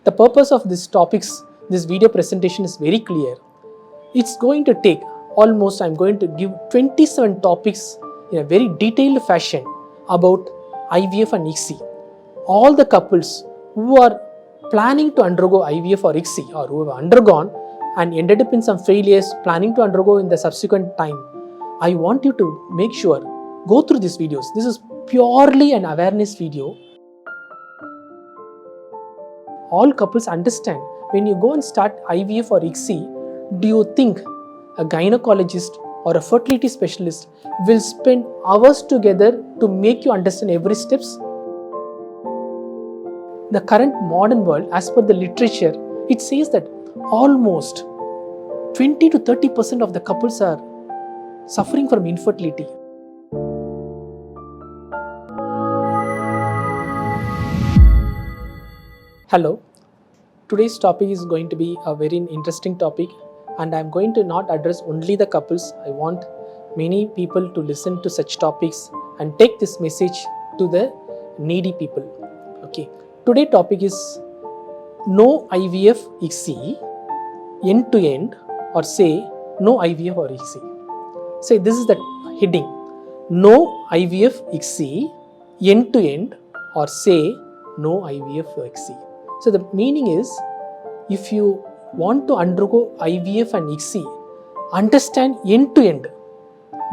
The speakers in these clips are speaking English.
The purpose of this video presentation is very clear. It's going to take almost, I'm going to give 27 topics in a very detailed fashion about IVF and ICSI. All the couples who are planning to undergo IVF or ICSI, or who have undergone and ended up in some failures, planning to undergo in the subsequent time, I want you to make sure, go through these videos. This is purely an awareness video. All couples understand, when you go and start IVF or ICSI, do you think a gynecologist or a fertility specialist will spend hours together to make you understand every steps? The current modern world, as per the literature, it says that almost 20 to 30% of the couples are suffering from infertility. Hello, today's topic is going to be a very interesting topic, and I'm going to not address only the couples. I want many people to listen to such topics and take this message to the needy people. Okay, today's topic is no IVF ICSI end to end, or say no IVF or ICSI. Say this is the heading: no IVF ICSI end to end, or say no IVF ICSI. So the meaning is, if you want to undergo IVF and ICSI, understand end to end,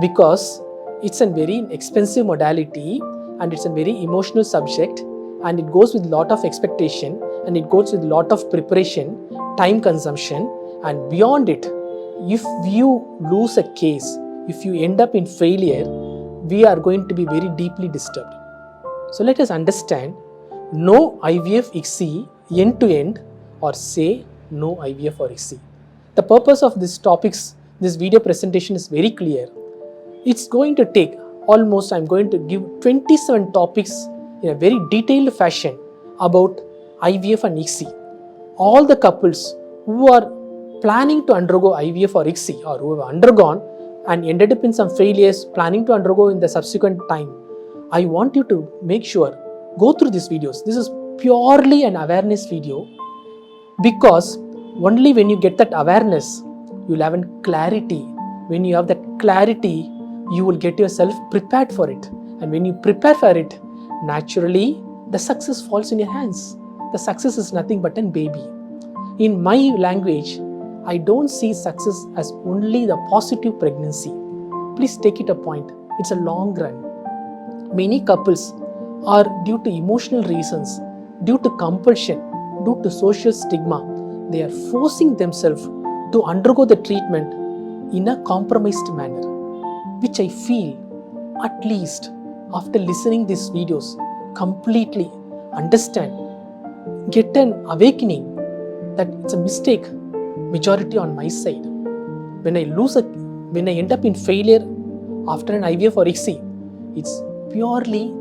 because it's a very expensive modality and it's a very emotional subject, and it goes with lot of expectation, and it goes with lot of preparation, time consumption, and beyond it, if you lose a case, if you end up in failure, we are going to be very deeply disturbed. So let us understand no IVF ICSI end to end, or say no IVF or ICSI. The purpose of this video presentation is very clear. It's going to take almost, I'm going to give 27 topics in a very detailed fashion about IVF and ICSI. All the couples who are planning to undergo IVF or ICSI, or who have undergone and ended up in some failures, planning to undergo in the subsequent time, I want you to make sure, go through these videos. This is purely an awareness video, because only when you get that awareness, you will have a clarity. When you have that clarity, you will get yourself prepared for it. And when you prepare for it, naturally, the success falls in your hands. The success is nothing but a baby. In my language, I don't see success as only the positive pregnancy. Please take it a point. It's a long run. Many couples are, due to emotional reasons, due to compulsion, due to social stigma, they are forcing themselves to undergo the treatment in a compromised manner, which I feel, at least after listening these videos, completely understand, get an awakening that it's a mistake, majority on my side. When I end up in failure after an IVF or ICSI, it's purely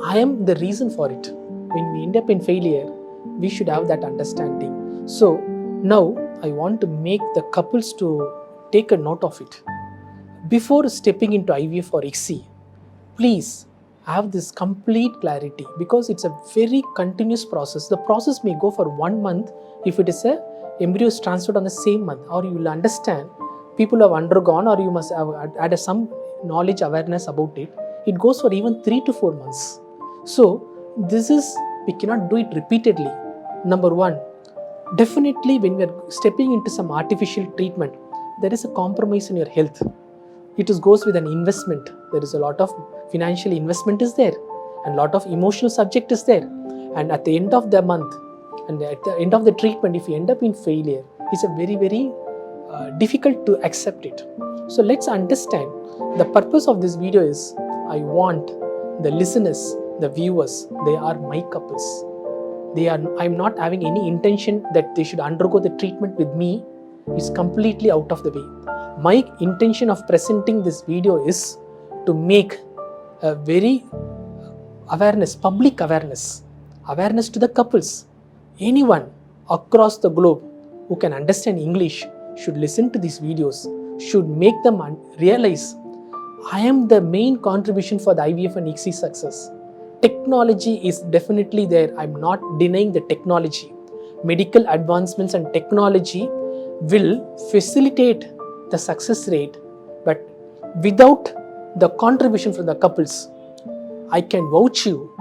I am the reason for it. When we end up in failure, we should have that understanding. So now I want to make the couples to take a note of it. Before stepping into IVF or ICSI, please have this complete clarity, because it's a very continuous process. The process may go for 1 month if it is a embryo is transferred on the same month, or you will understand people have undergone, or you must have had some knowledge, awareness about it. It goes for even 3 to 4 months. So we cannot do it repeatedly. Number one, definitely when we are stepping into some artificial treatment, there is a compromise in your health. It goes with an investment. There is a lot of financial investment is there, and lot of emotional subject is there. And at the end of the month, and at the end of the treatment, if you end up in failure, it's a very, very difficult to accept it. So let's understand, the purpose of this video is, I want the listeners, the viewers, they are my couples. I'm not having any intention that they should undergo the treatment with me. It's completely out of the way. My intention of presenting this video is to make a very public awareness to the couples. Anyone across the globe who can understand English should listen to these videos, should make them realize I am the main contribution for the IVF and ICSI success. Technology is definitely there. I'm not denying the technology. medical advancements and technology will facilitate the success rate, but without the contribution from the couples, I can vouch you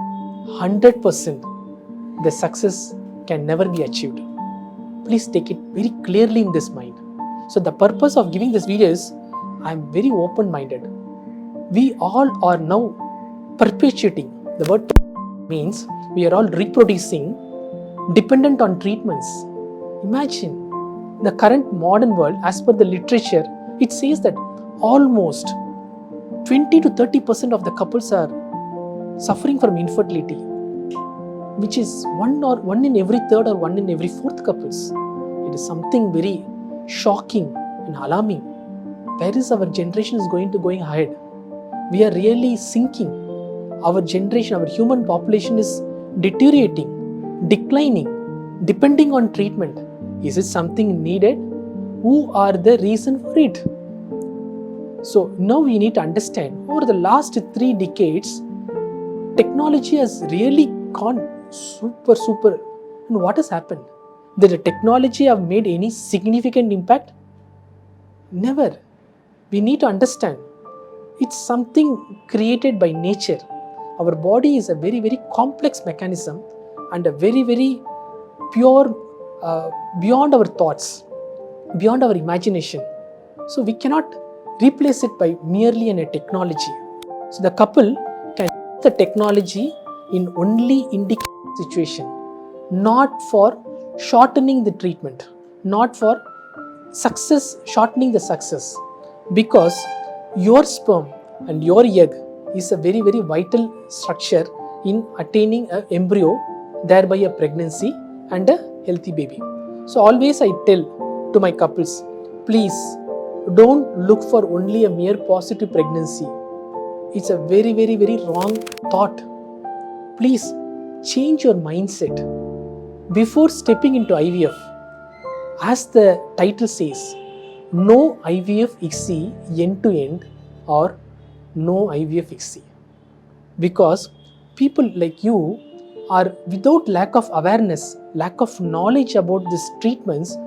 100% the success can never be achieved. Please take it very clearly in this mind. So the purpose of giving this video is, I am very open-minded. We all are now perpetuating. The word means we are all reproducing dependent on treatments. Imagine the current modern world, as per the literature, it says that almost 20 to 30% of the couples are suffering from infertility, which is one in every third or one in every fourth couples. It is something very shocking and alarming. Where is our generation is going ahead? We are really sinking. Our generation, our human population is deteriorating, declining, depending on treatment. Is it something needed? Who are the reason for it? So now we need to understand, over the last 3 decades, technology has really gone super. And what has happened? Did the technology have made any significant impact? Never. We need to understand, it's something created by nature. Our body is a very complex mechanism and a very pure, beyond our thoughts, beyond our imagination. So we cannot replace it by merely a technology. So the couple can use the technology in only indicated situation, not for shortening the treatment, not for shortening the success, because your sperm and your egg is a very vital structure in attaining an embryo, thereby a pregnancy and a healthy baby. So always I tell to my couples, please don't look for only a mere positive pregnancy. It's a very wrong thought. Please change your mindset before stepping into IVF. As the title says, no IVF ICSI end to end or no IVF ICSI. Because people like you are without lack of awareness, lack of knowledge about these treatments,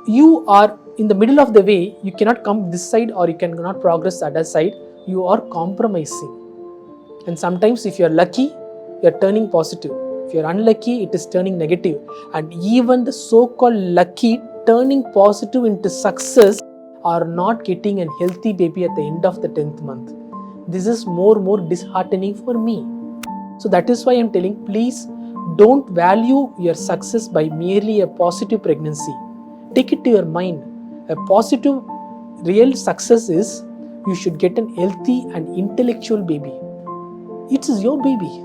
you are in the middle of the way, you cannot come this side or you cannot progress the other side, you are compromising. And sometimes if you are lucky, you are turning positive. If you are unlucky, it is turning negative. And even the so-called lucky turning positive into success are not getting a healthy baby at the end of the 10th month. This is more disheartening for me. So that is why I am telling, please don't value your success by merely a positive pregnancy. Take it to your mind. A positive, real success is you should get a healthy and intellectual baby. It is your baby.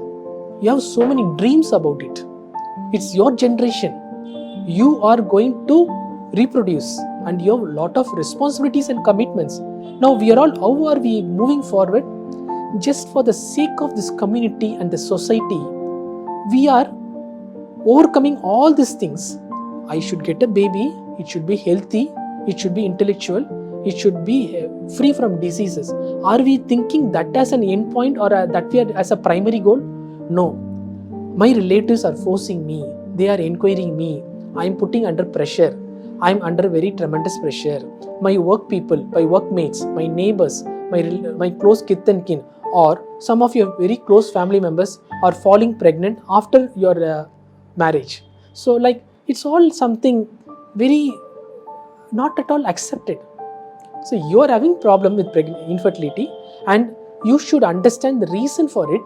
You have so many dreams about it. It's your generation. You are going to reproduce and you have a lot of responsibilities and commitments. Now how are we moving forward? Just for the sake of this community and the society, we are overcoming all these things. I should get a baby, it should be healthy, it should be intellectual, it should be free from diseases. Are we thinking that as an end point or that we are as a primary goal? No. My relatives are forcing me, they are inquiring me, I am putting under pressure, I am under very tremendous pressure. My work people, my workmates, my neighbors, my close kith and kin, or some of your very close family members are falling pregnant after your marriage. So it's all something very not at all accepted. So you are having problem with infertility and you should understand the reason for it,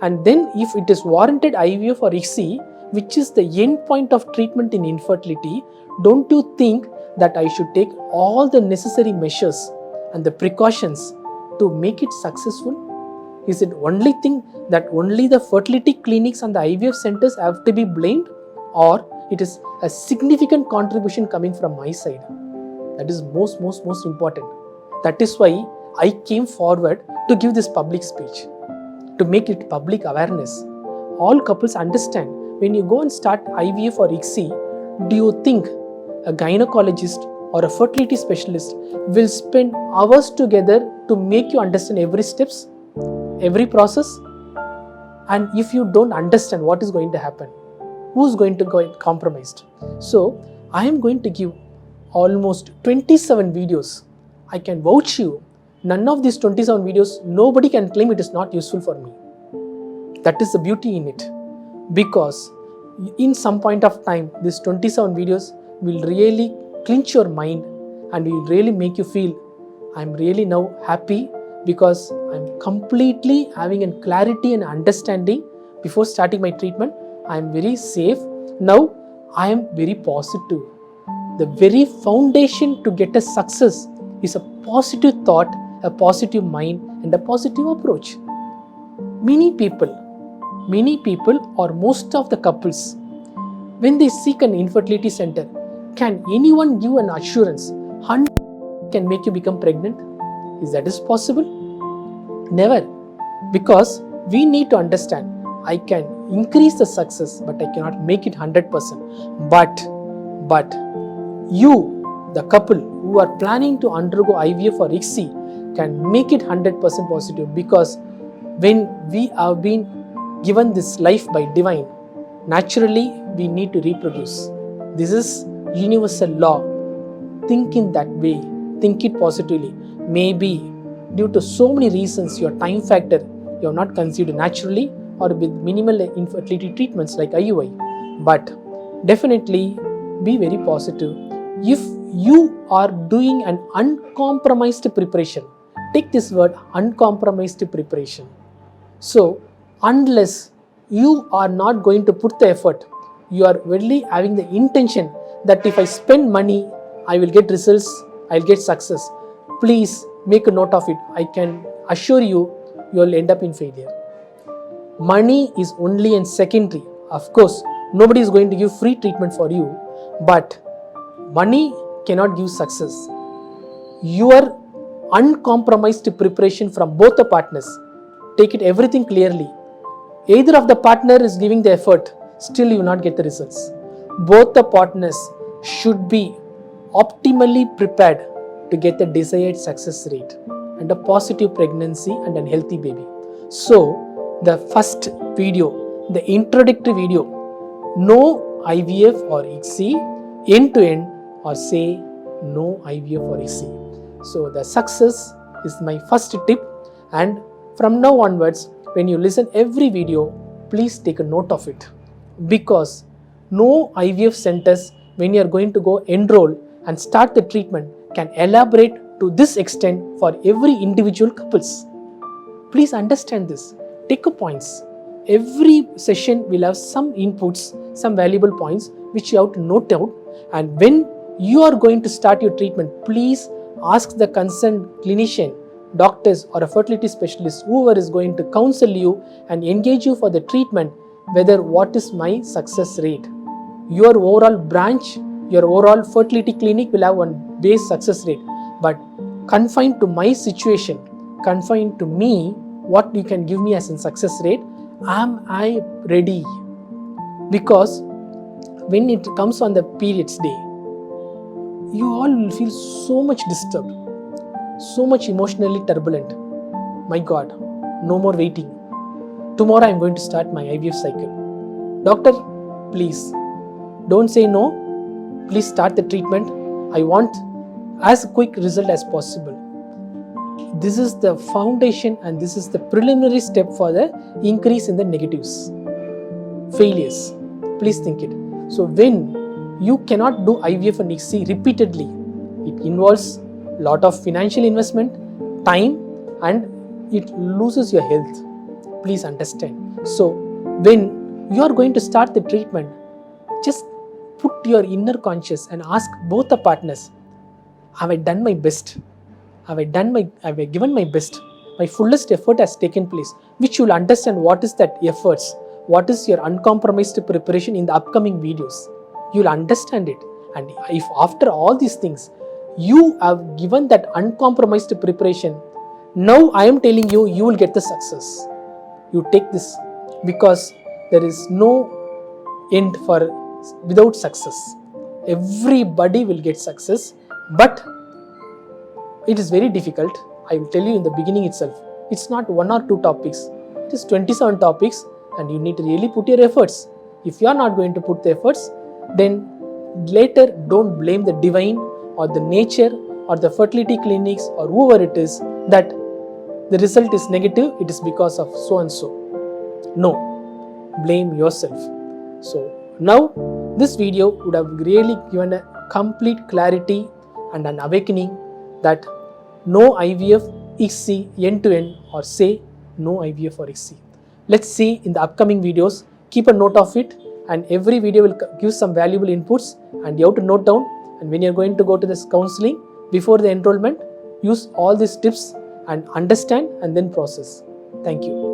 and then if it is warranted IVF or ICSI, which is the end point of treatment in infertility, don't you think that I should take all the necessary measures and the precautions to make it successful? Is it only thing that only the fertility clinics and the IVF centers have to be blamed, or it is a significant contribution coming from my side? That is most important. That is why I came forward to give this public speech, to make it public awareness. All couples understand, when you go and start IVF or ICSI, do you think a gynecologist or a fertility specialist will spend hours together to make you understand every steps, every process? And if you don't understand, what is going to happen? who's going to get compromised? So I am going to give almost 27 videos. I can vouch you, none of these 27 videos, nobody can claim it is not useful for me. That is the beauty in it. Because in some point of time, these 27 videos will really clinch your mind and will really make you feel, I'm really now happy because I'm completely having a clarity and understanding before starting my treatment. I'm very safe. Now I am very positive. The very foundation to get a success is a positive thought, a positive mind, and a positive approach. Many people or most of the couples, when they seek an infertility center, can anyone give an assurance 100% can make you become pregnant? Is that possible? Never. Because we need to understand, I can increase the success, but I cannot make it 100%. But you, the couple who are planning to undergo IVF or ICSI, can make it 100% positive, because when we have been given this life by divine, naturally we need to reproduce. This is universal law. Think in that way. Think it positively. Maybe due to so many reasons, your time factor, you have not conceived naturally or with minimal infertility treatments like IUI. But definitely be very positive. If you are doing an uncompromised preparation, take this word, uncompromised preparation. So unless you are not going to put the effort, you are really having the intention that if I spend money, I will get results, I will get success. Please make a note of it. I can assure you, you will end up in failure. Money is only a secondary. Of course, nobody is going to give free treatment for you, but money cannot give success. Your uncompromised preparation from both the partners, take it everything clearly. Either of the partner is giving the effort, still you will not get the results. Both the partners should be optimally prepared to get the desired success rate and a positive pregnancy and a healthy baby. So the first video, the introductory video, no IVF or ICSI, end to end, or say no IVF or ICSI. So the success is my first tip, and from now onwards, when you listen every video, please take a note of it, because no IVF centers, when you are going to go enroll and start the treatment, can elaborate to this extent for every individual couples. Please understand this. Take a points. Every session will have some inputs, some valuable points which you have to note out, and when you are going to start your treatment, please ask the concerned clinician, doctors or a fertility specialist, whoever is going to counsel you and engage you for the treatment, whether what is my success rate. Your overall branch, your overall fertility clinic will have one base success rate, but confined to my situation, confined to me, what you can give me as a success rate, am I ready? Because when it comes on the periods day, you all will feel so much disturbed, so much emotionally turbulent. My God, no more waiting. Tomorrow I am going to start my IVF cycle. Doctor, please don't say no. Please start the treatment. I want as quick result as possible. This is the foundation and this is the preliminary step for the increase in the negatives, failures. Please think it. So when you cannot do IVF and ICSI repeatedly, it involves a lot of financial investment, time, and it loses your health. Please understand. So when you are going to start the treatment, just put your inner conscious and ask both the partners, have I done my best? Have I given my best? My fullest effort has taken place, which you will understand what is that efforts, what is your uncompromised preparation in the upcoming videos. You will understand it. And if after all these things, you have given that uncompromised preparation, now I am telling you, you will get the success. You take this, because there is no end for without success. Everybody will get success, but it is very difficult. I will tell you in the beginning itself. It's not one or two topics. It is 27 topics, and you need to really put your efforts. If you are not going to put the efforts, then later don't blame the divine or the nature or the fertility clinics or whoever it is that the result is negative, it is because of so and so. No, blame yourself. So now this video would have really given a complete clarity and an awakening that no IVF ICSI end to end, or say no IVF or ICSI. Let's see in the upcoming videos. Keep a note of it, and every video will give some valuable inputs, and you have to note down. And when you're going to go to this counseling before the enrollment, use all these tips and understand and then process. Thank you.